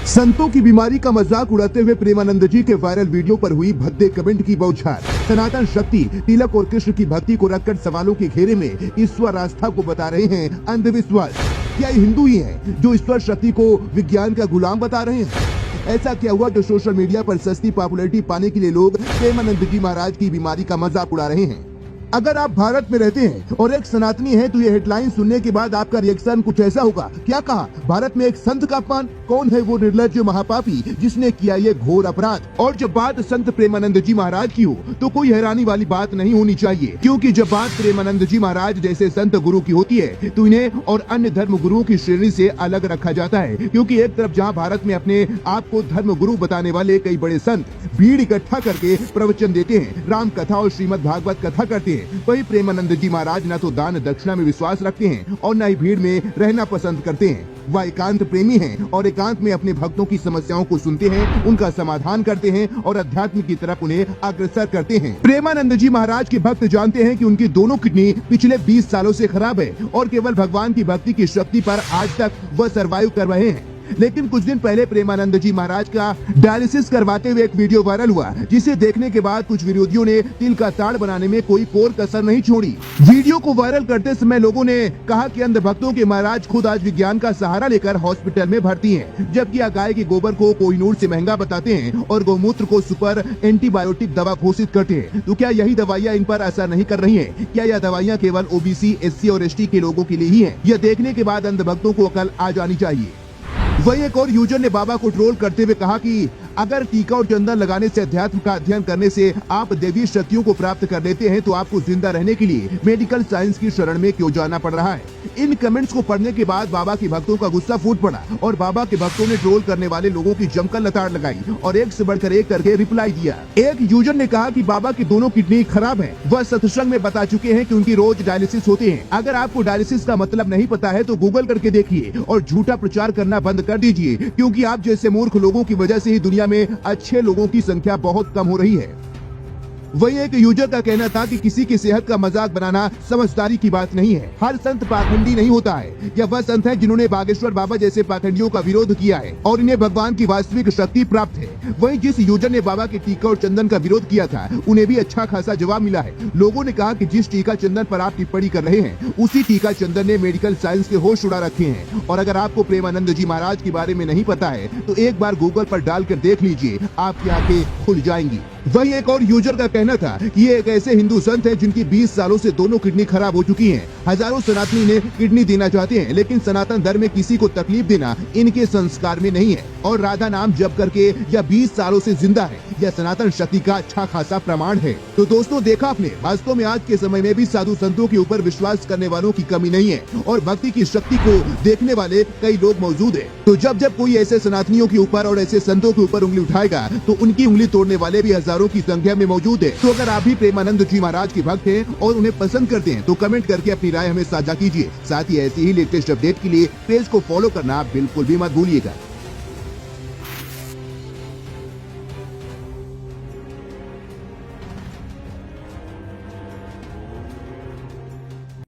संतों की बीमारी का मजाक उड़ाते हुए प्रेमानंद जी के वायरल वीडियो पर हुई भद्दे कमेंट की बौछार। सनातन शक्ति तिलक और कृष्ण की भक्ति को रखकर सवालों के घेरे में ईश्वर आस्था को बता रहे हैं अंधविश्वास। क्या ये हिंदू ही हैं जो ईश्वर शक्ति को विज्ञान का गुलाम बता रहे हैं? ऐसा क्या हुआ जो सोशल मीडिया पर सस्ती पॉपुलैरिटी पाने के लिए लोग प्रेमानंद जी महाराज की बीमारी का मजाक उड़ा रहे हैं? अगर आप भारत में रहते हैं और एक सनातनी हैं तो ये हेडलाइन सुनने के बाद आपका रिएक्शन कुछ ऐसा होगा। क्या कहा? भारत में एक संत का अपमान? कौन है वो निर्लज्ज महापापी जिसने किया ये घोर अपराध? और जब बात संत प्रेमानंद जी महाराज की हो तो कोई हैरानी वाली बात नहीं होनी चाहिए, क्योंकि जब बात प्रेमानंद जी महाराज जैसे संत गुरु की होती है तो इन्हें और अन्य धर्म गुरुओं की श्रेणी से अलग रखा जाता है। क्योंकि एक तरफ जहाँ भारत में अपने आप को धर्म गुरु बताने वाले कई बड़े संत भीड़ इकट्ठा करके प्रवचन देते हैं, राम कथा और श्रीमद भागवत कथा करते हैं, वही प्रेमानंद जी महाराज न तो दान दक्षिणा में विश्वास रखते हैं और न ही भीड़ में रहना पसंद करते हैं। वह एकांत प्रेमी हैं और एकांत में अपने भक्तों की समस्याओं को सुनते हैं, उनका समाधान करते हैं और अध्यात्म की तरफ उन्हें अग्रसर करते हैं। प्रेमानंद जी महाराज के भक्त जानते हैं कि उनकी दोनों किडनी पिछले 20 सालों से खराब है और केवल भगवान की भक्ति की शक्ति पर आज तक वह सर्वाइव कर रहे हैं। लेकिन कुछ दिन पहले प्रेमानंद जी महाराज का डायलिसिस करवाते हुए एक वीडियो वायरल हुआ, जिसे देखने के बाद कुछ विरोधियों ने तिल का ताड़ बनाने में कोई कोर कसर नहीं छोड़ी। वीडियो को वायरल करते समय लोगों ने कहा कि अंध भक्तों के महाराज खुद आज विज्ञान का सहारा लेकर हॉस्पिटल में भर्ती हैं, जबकि गाय के गोबर को कोहिनूर से महंगा बताते हैं और गौमूत्र को सुपर एंटीबायोटिक दवा घोषित करते हैं। तो क्या यही दवाइयाँ इन पर असर नहीं कर रही है? क्या यह दवाइयाँ केवल ओबीसी, एससी और एसटी के लोगों के लिए ही है? यह देखने के बाद अंध भक्तों को अकल आ जानी चाहिए। वही एक और यूजर ने बाबा को ट्रोल करते हुए कहा कि अगर टीका और चंदन लगाने से अध्यात्म का अध्ययन करने से आप देवी शक्तियों को प्राप्त कर लेते हैं तो आपको जिंदा रहने के लिए मेडिकल साइंस की शरण में क्यों जाना पड़ रहा है? इन कमेंट्स को पढ़ने के बाद बाबा के भक्तों का गुस्सा फूट पड़ा और बाबा के भक्तों ने ट्रोल करने वाले लोगों की जमकर लताड़ लगाई और एक से बढ़कर एक करके रिप्लाई दिया। एक यूजर ने कहा कि बाबा की दोनों किडनी खराब है। वह सत्संग में बता चुके हैं कि उनकी रोज डायलिसिस होते हैं। अगर आपको डायलिसिस का मतलब नहीं पता है तो गूगल करके देखिए और झूठा प्रचार करना बंद कर दीजिए, क्योंकि आप जैसे मूर्ख लोगों की वजह से ही दुनिया में अच्छे लोगों की संख्या बहुत कम हो रही है। वही एक यूजर का कहना था कि किसी की सेहत का मजाक बनाना समझदारी की बात नहीं है। हर संत पाखंडी नहीं होता है। यह वह संत है जिन्होंने बागेश्वर बाबा जैसे पाखंडियों का विरोध किया है और इन्हें भगवान की वास्तविक शक्ति प्राप्त है। वही जिस यूजर ने बाबा के टीका और चंदन का विरोध किया था उन्हें भी अच्छा खासा जवाब मिला है। लोगों ने कहा कि जिस टीका चंदन पर आप टिप्पणी कर रहे हैं उसी टीका चंदन ने मेडिकल साइंस के होश उड़ा रखे हैं। और अगर आपको प्रेमानंद जी महाराज के बारे में नहीं पता है तो एक बार गूगल पर डालकर देख लीजिए, आपकी आंखें खुल जाएंगी। वही एक और यूजर का कहना था कि ये एक ऐसे हिंदू संत हैं जिनकी 20 सालों से दोनों किडनी खराब हो चुकी हैं। हजारों सनातनी ने किडनी देना चाहते हैं, लेकिन सनातन धर्म में किसी को तकलीफ देना इनके संस्कार में नहीं है और राधा नाम जप करके यह 20 सालों से जिंदा है। यह सनातन शक्ति का अच्छा खासा प्रमाण है। तो दोस्तों, देखा आपने, वास्तव में आज के समय में भी साधु संतों के ऊपर विश्वास करने वालों की कमी नहीं है और भक्ति की शक्ति को देखने वाले कई लोग मौजूद है। तो जब जब कोई ऐसे सनातनियों के ऊपर और ऐसे संतों के ऊपर उंगली उठाएगा तो उनकी उंगली तोड़ने वाले भी हजारों की संख्या में मौजूद है। तो अगर आप भी प्रेमानंद जी महाराज के भक्त हैं और उन्हें पसंद करते हैं तो कमेंट करके अपनी राय हमें साझा कीजिए। साथ ही ऐसी ही लेटेस्ट अपडेट के लिए पेज को फॉलो करना बिल्कुल भी मत भूलिएगा।